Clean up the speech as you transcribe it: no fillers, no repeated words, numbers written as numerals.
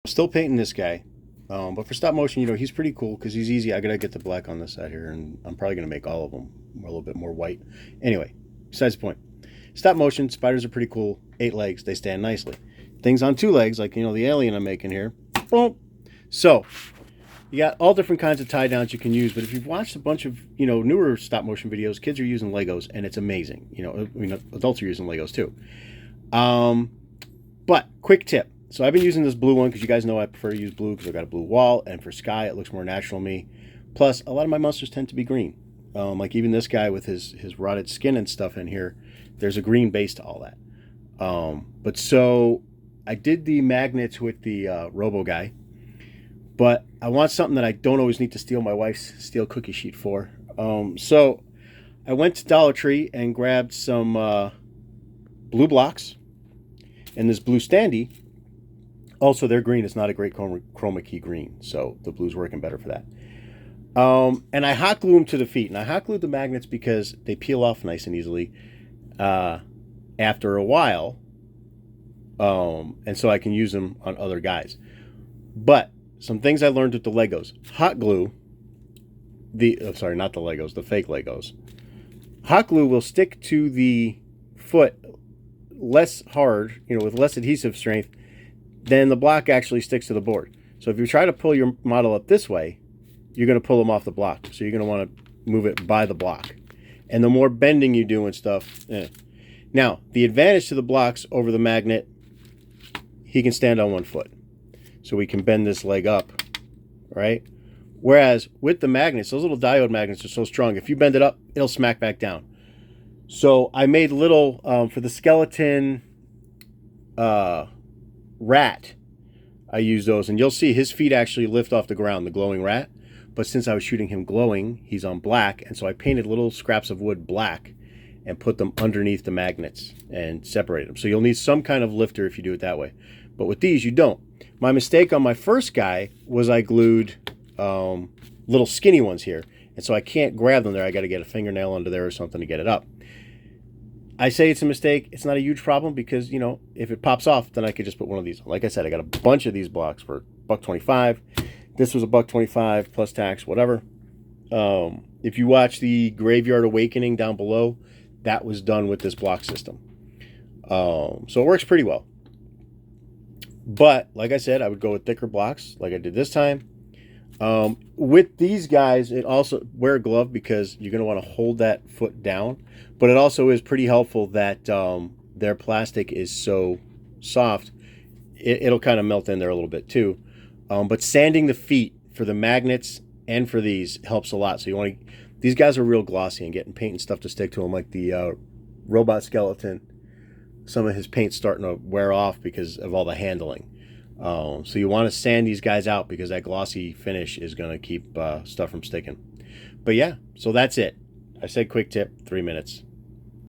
Still painting this guy. But for stop motion, he's pretty cool because he's easy. I gotta get the black on this side here, and I'm probably gonna make all of them a little bit more white. Anyway, besides the point. Stop motion, spiders are pretty cool. 8 legs, they stand nicely. Things on 2 legs, like, the alien I'm making here. Boom. So, you got all different kinds of tie downs you can use, but if you've watched a bunch of, newer stop motion videos, kids are using Legos, and it's amazing. Adults are using Legos too. But, quick tip. So I've been using this blue one because you guys know I prefer to use blue because I've got a blue wall, and for sky it looks more natural to me. Plus, a lot of my monsters tend to be green. Like even this guy with his rotted skin and stuff in here, there's a green base to all that. But so I did the magnets with the Robo guy, but I want something that I don't always need to steal my wife's steel cookie sheet for. So I went to Dollar Tree and grabbed some blue blocks and this blue standee. Also, their green is not a great chroma key green, so the blue's working better for that. And I hot glue them to the feet. And I hot glued the magnets because they peel off nice and easily after a while. And so I can use them on other guys. But some things I learned with the Legos. Hot glue, sorry, not the Legos, the fake Legos. Hot glue will stick to the foot less hard, with less adhesive strength, then the block actually sticks to the board. So if you try to pull your model up this way, you're going to pull them off the block. So you're going to want to move it by the block. And the more bending you do and stuff. Now, the advantage to the blocks over the magnet, he can stand on 1 foot. So we can bend this leg up, right? Whereas with the magnets, those little diode magnets are so strong. If you bend it up, it'll smack back down. So I made little, for the skeleton rat, I use those, and you'll see his feet actually lift off the ground, the glowing rat. But since I was shooting him glowing, he's on black, and so I painted little scraps of wood black and put them underneath the magnets and separated them. So you'll need some kind of lifter if you do it that way. But with these, you don't. My mistake on my first guy was I glued little skinny ones here, and so I can't grab them there. I got to get a fingernail under there or something to get it up. I say it's a mistake. It's not a huge problem because, if it pops off, then I could just put one of these on. Like I said, I got a bunch of these blocks for $1.25. This was $1.25 plus tax, whatever. If you watch the Graveyard Awakening down below, that was done with this block system. So it works pretty well. But, like I said, I would go with thicker blocks like I did this time. With these guys, it also, wear a glove because you're going to want to hold that foot down. But it also is pretty helpful that their plastic is so soft, it'll kind of melt in there a little bit too. But sanding the feet for the magnets and for these helps a lot. So you want to, these guys are real glossy, and getting paint and stuff to stick to them, like the robot skeleton. Some of his paint's starting to wear off because of all the handling. So you want to sand these guys out because that glossy finish is going to keep stuff from sticking. But yeah, so that's it. I said quick tip, 3 minutes.